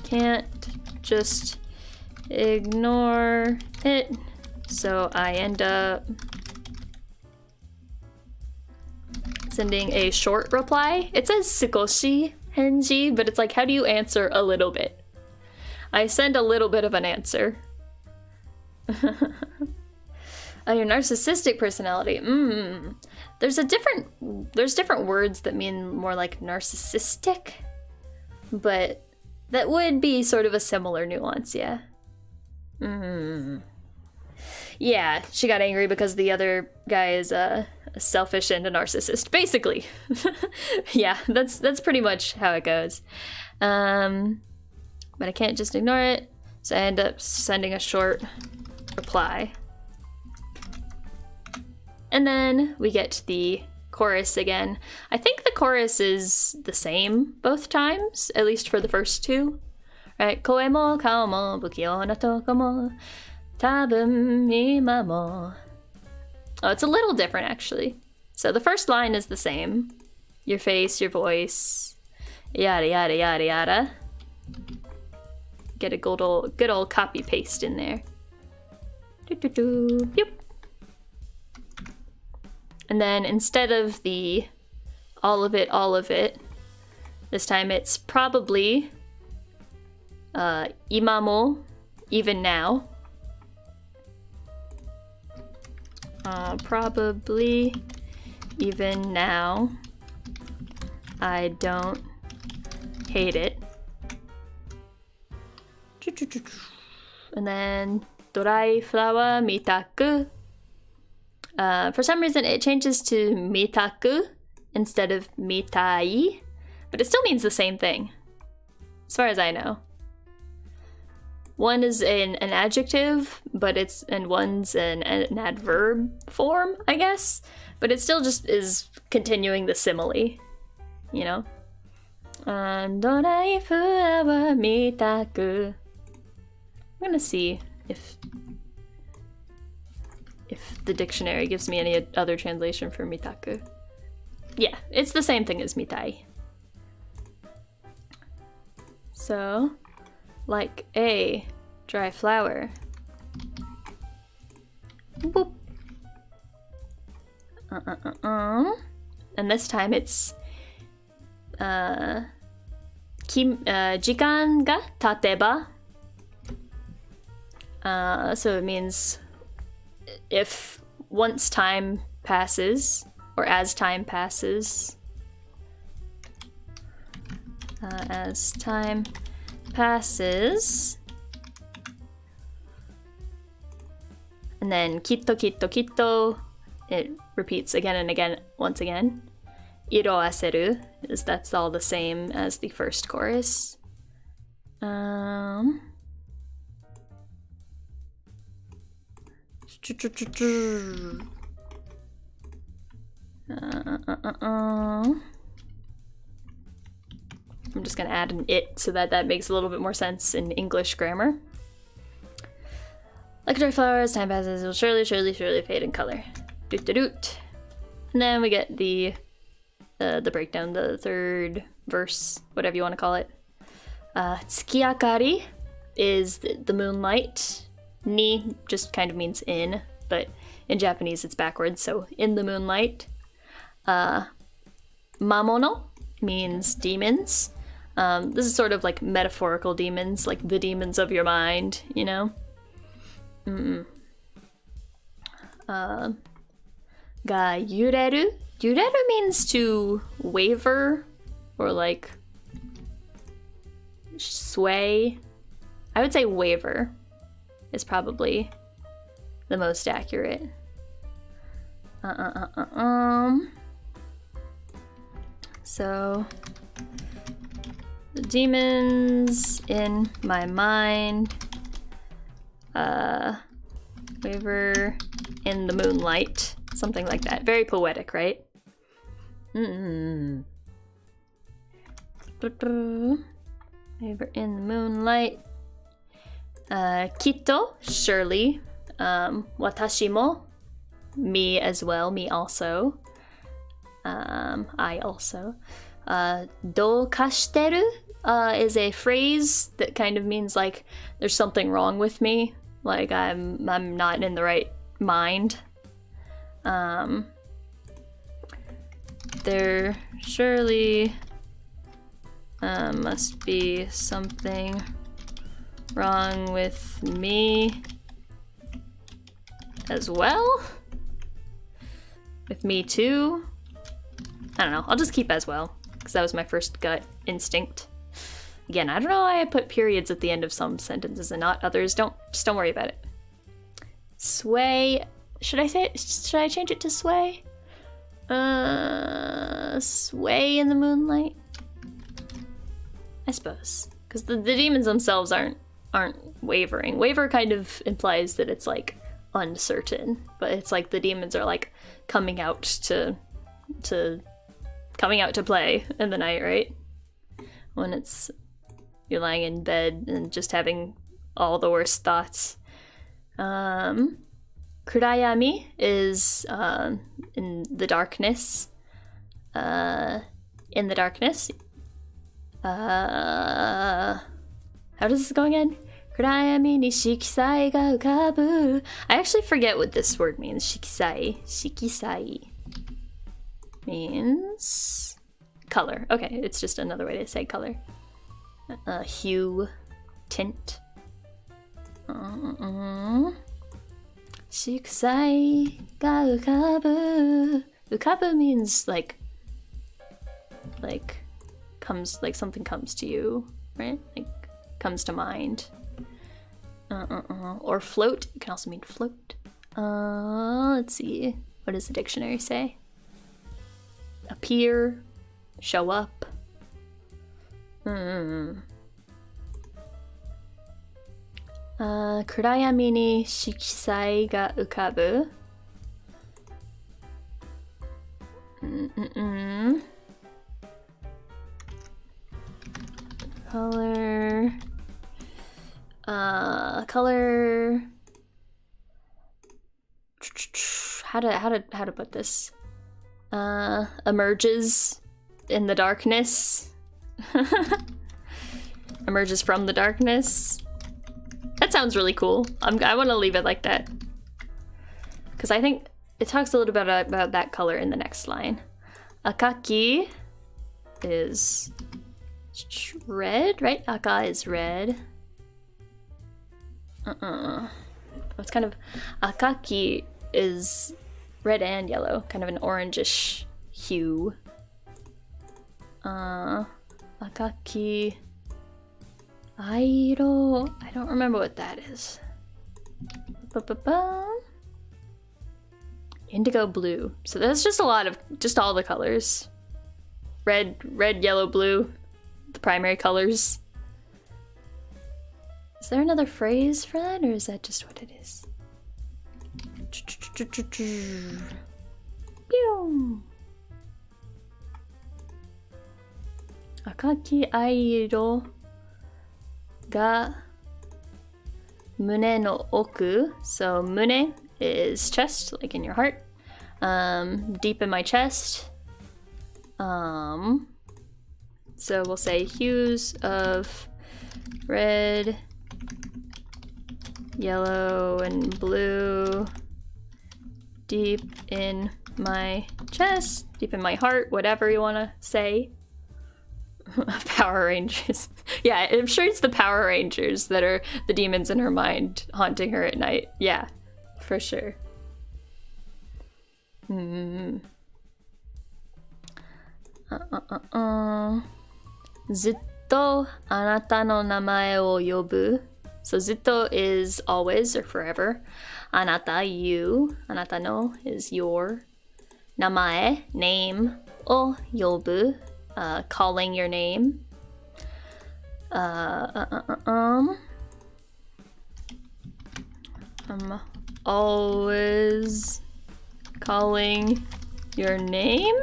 Speaker 1: can't just ignore it, so I end up sending a short reply. It says sukoshi henji, but it's like, how do you answer a little bit? I send a little bit of an answer. Your narcissistic personality. There's different words that mean more like narcissistic, but that would be sort of a similar nuance, yeah. Yeah, she got angry because the other guy is selfish and a narcissist, basically. Yeah, that's pretty much how it goes. But I can't just ignore it, so I end up sending a short reply. And then we get the chorus again. I think the chorus is the same both times, at least for the first two. Right? Koe mo kao mo bukio na toko mo tabun ima mo. Oh, it's a little different actually. So the first line is the same. Your face, your voice, yada yada yada yada. Get a good old copy paste in there. Yep. And then instead of the all of it, this time it's probably imamo, even now. Probably even now. I don't hate it. And then dorai flower mitaku. For some reason, it changes to mitaku instead of mitai, but it still means the same thing, as far as I know. One is an adjective, and one's an adverb form, I guess. But it still just is continuing the simile, you know? I'm gonna see if the dictionary gives me any other translation for mitaku. Yeah, it's the same thing as mitai. So, like a dry flower. Boop. And this time it's jikan ga tateba. So it means if once time passes, or as time passes, as time passes, and then kitto kitto kitto, it repeats again and again, once again. Iro aseru, that's all the same as the first chorus. I'm just gonna add an it so that makes a little bit more sense in English grammar. Like a dry flower, as time passes, it will surely fade in color. Doot doot doot. And then we get the breakdown, the third verse, whatever you want to call it. Tsukiakari is the moonlight. Ni just kind of means in, but in Japanese it's backwards, so in the moonlight. Mamono means demons. This is sort of like metaphorical demons, like the demons of your mind, you know? Ga yureru. Yureru means to waver, or like sway. I would say waver is probably the most accurate. So the demons in my mind waver in the moonlight, something like that. Very poetic, right? Waver in the moonlight. Kitto, surely. Watashi mo, me as well, me also. I also. Do kashiteru is a phrase that kind of means like there's something wrong with me, like I'm not in the right mind. There surely must be something wrong with me as well. With me too. I don't know, I'll just keep as well, because that was my first gut instinct. Again, I don't know why I put periods at the end of some sentences and not others. Just don't worry about it. Sway. Should I change it to sway? Sway in the moonlight? I suppose. Because the demons themselves aren't wavering. Waver kind of implies that it's like uncertain, but it's like the demons are like coming out to play in the night, right? When you're lying in bed and just having all the worst thoughts. Kurayami is in the darkness. In the darkness. How does this go again? Kurayami ni shikisai ga ukabu. I actually forget what this word means. Shikisai. Shikisai means color. Okay, it's just another way to say color. Hue, tint. Shikusai ga ukabu. Ukabu means like comes, like something comes to you, right? Like comes to mind. Or float. It can also mean float. let's see. What does the dictionary say? Appear, show up. Kurayami ni shikisai ga ukabu. Color. Color. How to put this? Emerges in the darkness. Emerges from the darkness. That sounds really cool. I want to leave it like that. Because I think it talks a little bit about that color in the next line. Akaki is red, right? Aka is red. It's kind of... Akaki is red and yellow. Kind of an orangish hue. Akaki... Airo... I don't remember what that is. Indigo blue. So that's just a lot of... just all the colors. Red, yellow, blue. The primary colors. Is there another phrase for that, or is that just what it is? Pew! Akaki airo ga mune no oku. So mune is chest, like in your heart. Deep in my chest. So we'll say hues of red, yellow, and blue. Deep in my chest, deep in my heart, whatever you want to say. Power Rangers. Yeah, I'm sure it's the Power Rangers that are the demons in her mind haunting her at night. Yeah, for sure. Zutto anata no namae o yobu. So zutto is always or forever. Anata, you. Anata no is your. Namae, name. O yobu, calling your name. I'm always calling your name?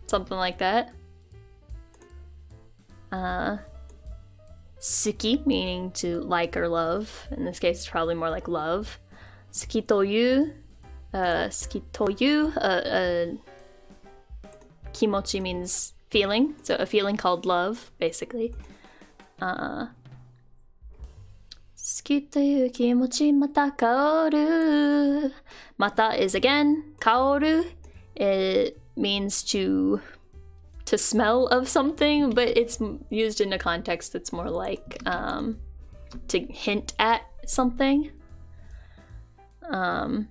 Speaker 1: Something like that. Suki, meaning to like or love. In this case, it's probably more like love. Suki to you. Suki to you. Kimochi means feeling. So a feeling called love, basically. Suki to you kimochi mata kaoru. Mata is again. Kaoru. It means to smell of something, but it's used in a context that's more like to hint at something. So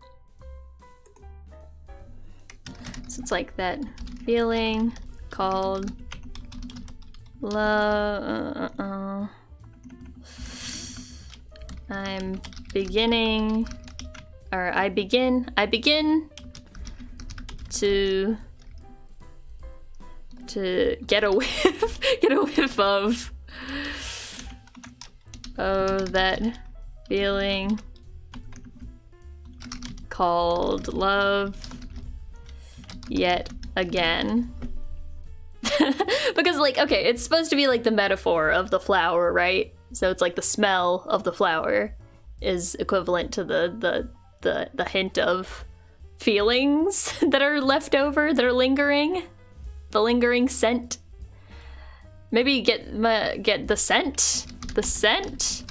Speaker 1: it's like that feeling called love. I'm beginning, or I begin to get a whiff of that feeling called love yet again. Because, like, okay, it's supposed to be like the metaphor of the flower, right? So it's like the smell of the flower is equivalent to the hint of feelings that are left over, that are lingering. The lingering scent. Maybe get the scent. The scent.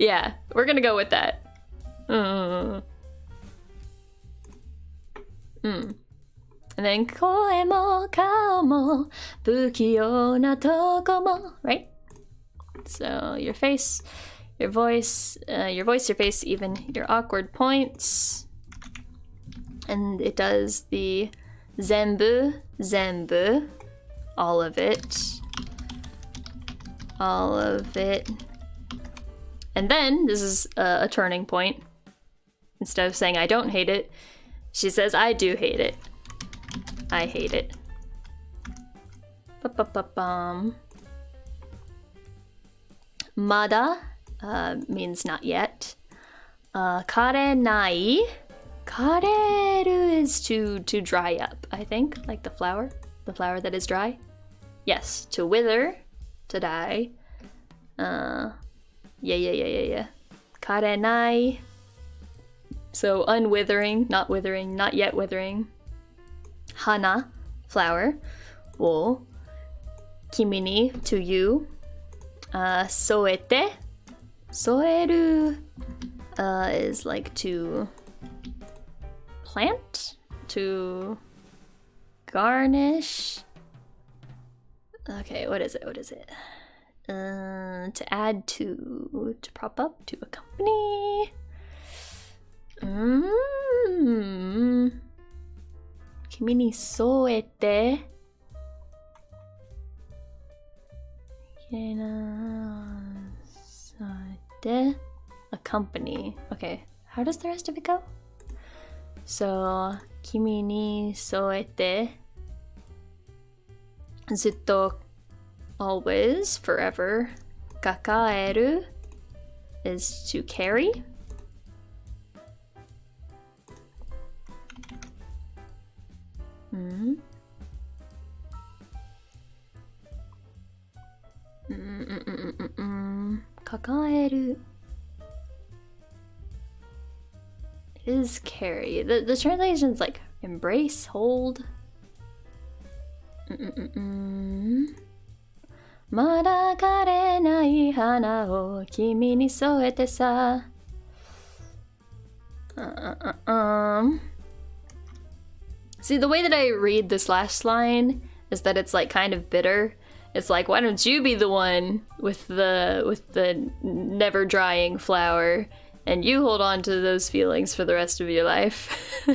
Speaker 1: Yeah, we're gonna go with that. And then koe mo kao mo bukio na toko mo, right? So your face, your voice, your face, even your awkward points. And it does the zenbu, all of it, And then, this is a turning point. Instead of saying I don't hate it, she says I do hate it. I hate it. Ba-ba-ba-bum. Mada means not yet. Karenai. Kareru is to dry up, I think, like the flower that is dry. Yes, to wither, to die. Yeah. Karenai. So unwithering, not yet withering. Hana, flower. Wo, kimi ni, to you. Soete. Soeru is like to plant, to garnish. Okay, what is it? To add to prop up, to accompany. Kimi ni soete. Accompany. Okay, how does the rest of it go? So, kimi ni soete. Zutto, always, forever. Kakaeru is to carry. Kakaeru is carry. The translation's like embrace, hold. Mada karenai hana o kimi ni soete sa. See, the way that I read this last line is that it's like kind of bitter. It's like, why don't you be the one with the never drying flower, and you hold on to those feelings for the rest of your life.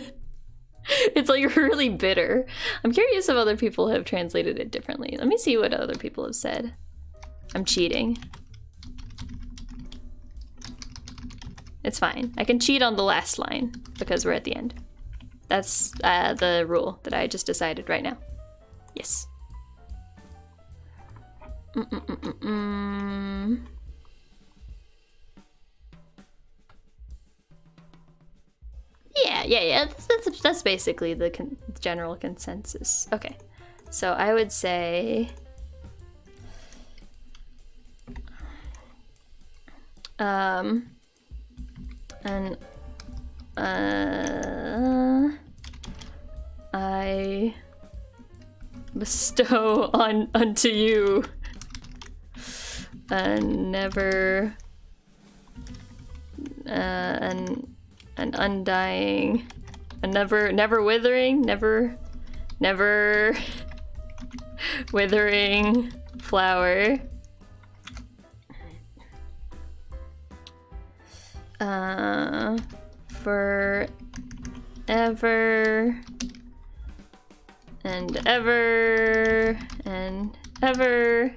Speaker 1: It's like really bitter. I'm curious if other people have translated it differently. Let me see what other people have said. I'm cheating. It's fine. I can cheat on the last line because we're at the end. That's the rule that I just decided right now. Yes. Yeah. That's basically the general consensus. Okay, so I would say, I bestow unto you never an undying, never withering, never withering flower. Forever and ever and ever.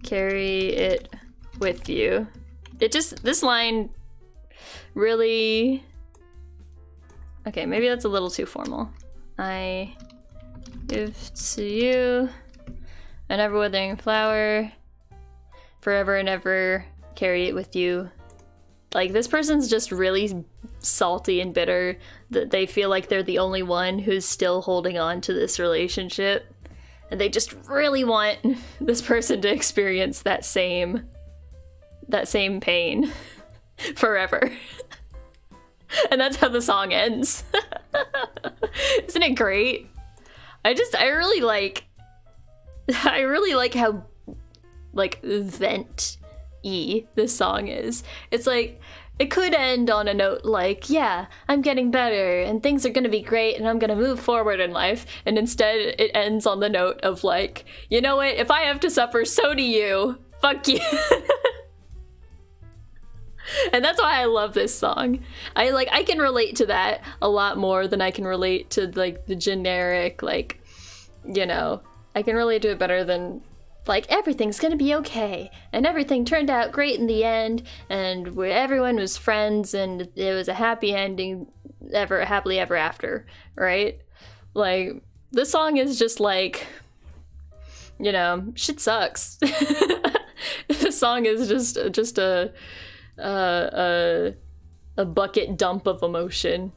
Speaker 1: Carry it with you. This line really... Okay, maybe that's a little too formal. I give to you an ever withering flower, forever and ever carry it with you. Like, this person's just really salty and bitter that they feel like they're the only one who's still holding on to this relationship. And they just really want this person to experience that same pain forever. And that's how the song ends. Isn't it great? I really like how like vent-y this song is. It's like, it could end on a note like, yeah, I'm getting better and things are gonna be great and I'm gonna move forward in life. And instead it ends on the note of like, you know what, if I have to suffer, so do you. Fuck you. And that's why I love this song. I can relate to that a lot more than I can relate to like the generic, like, you know, I can relate to it better than like everything's gonna be okay, and everything turned out great in the end, and everyone was friends, and it was a happy ending, happily ever after, right? Like, this song is just like, you know, shit sucks. This song is just a bucket dump of emotion,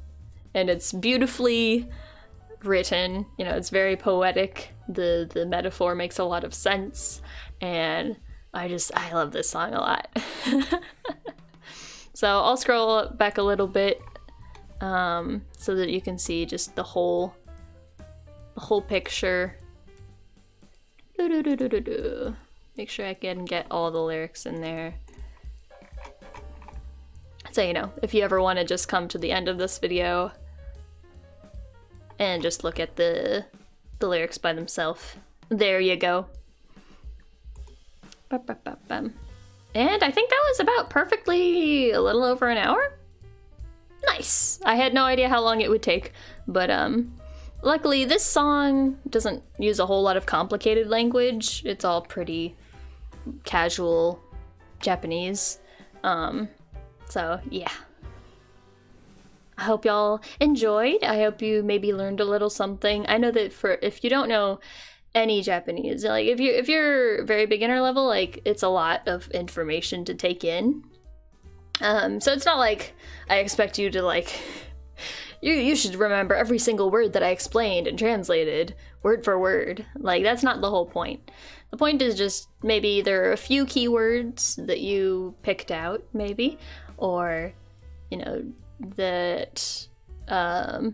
Speaker 1: and it's beautifully written. You know, it's very poetic. The metaphor makes a lot of sense, and I love this song a lot. So I'll scroll back a little bit so that you can see just the whole picture. Make sure I can get all the lyrics in there. So, you know, if you ever want to just come to the end of this video and just look at the lyrics by themselves, there you go. And I think that was about perfectly a little over an hour. Nice. I had no idea how long it would take, but luckily this song doesn't use a whole lot of complicated language. It's all pretty casual Japanese. So yeah. I hope y'all enjoyed. I hope you maybe learned a little something. I know that if you don't know any Japanese, like if you're very beginner level, like it's a lot of information to take in. So it's not like I expect you to like you should remember every single word that I explained and translated word for word. Like, that's not the whole point. The point is just maybe there are a few keywords that you picked out, maybe, or, you know, that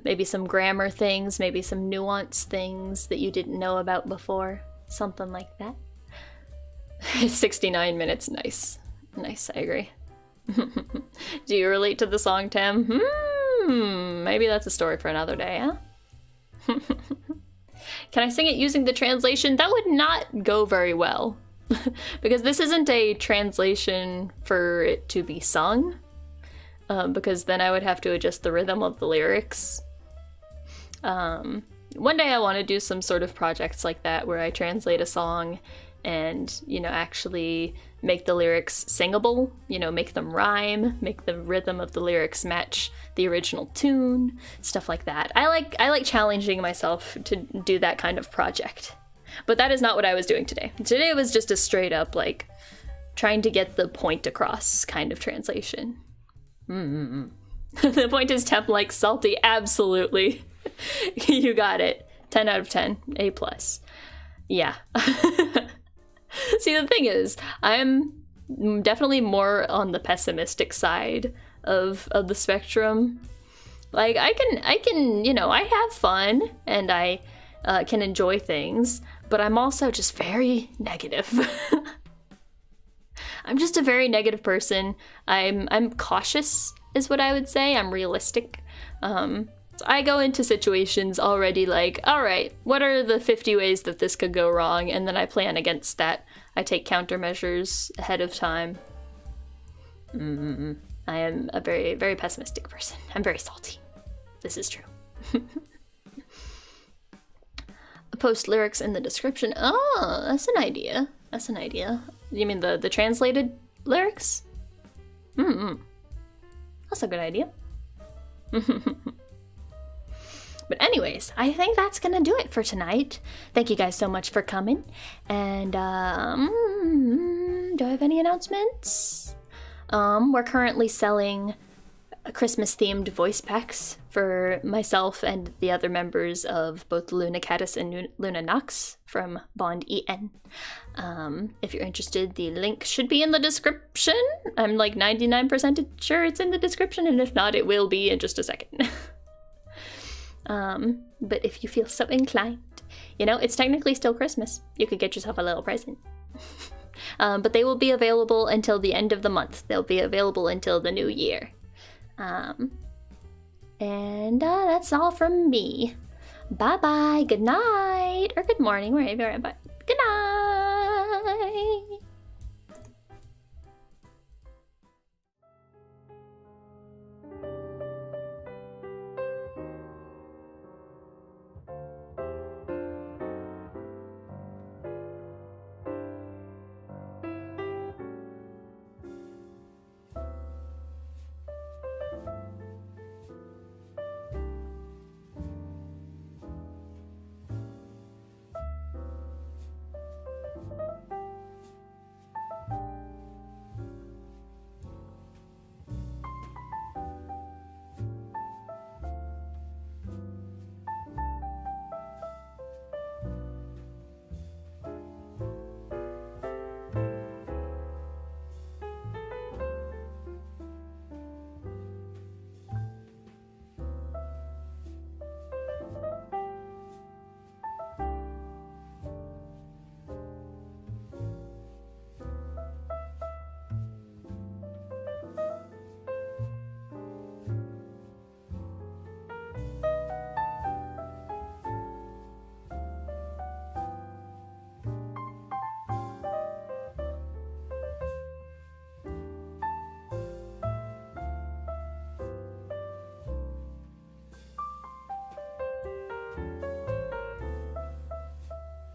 Speaker 1: maybe some grammar things, maybe some nuance things that you didn't know about before. Something like that. 69 minutes, nice. Nice, I agree. Do you relate to the song, Tem? Maybe that's a story for another day, huh? Can I sing it using the translation? That would not go very well. Because this isn't a translation for it to be sung. Because then I would have to adjust the rhythm of the lyrics. One day I want to do some sort of projects like that where I translate a song and, you know, actually make the lyrics singable, you know, make them rhyme, make the rhythm of the lyrics match the original tune, stuff like that. I like challenging myself to do that kind of project. But that is not what I was doing today. Today was just a straight up, like, trying to get the point across kind of translation. The point is Tem likes salty, absolutely. You got it. 10 out of 10, A+. Yeah. See, the thing is, I'm definitely more on the pessimistic side of the spectrum. Like, I can, you know, I have fun and I can enjoy things, but I'm also just very negative. I'm just a very negative person. I'm cautious, is what I would say. I'm realistic. So I go into situations already like, all right, what are the 50 ways that this could go wrong? And then I plan against that. I take countermeasures ahead of time. I am a very, very pessimistic person. I'm very salty. This is true. Post lyrics in the description. Oh, that's an idea. That's an idea. You mean the translated lyrics? That's a good idea. But anyways, I think that's gonna do it for tonight. Thank you guys so much for coming. And do I have any announcements? We're currently selling Christmas-themed voice packs for myself and the other members of both LUNACATTUS and LUNANOX from bondEN. If you're interested, the link should be in the description. I'm like 99% sure it's in the description, and if not, it will be in just a second. But if you feel so inclined, you know, it's technically still Christmas. You could get yourself a little present. But they will be available until the end of the month. They'll be available until the new year. And that's all from me. Bye-bye, good night, or good morning, wherever you're at, but good night!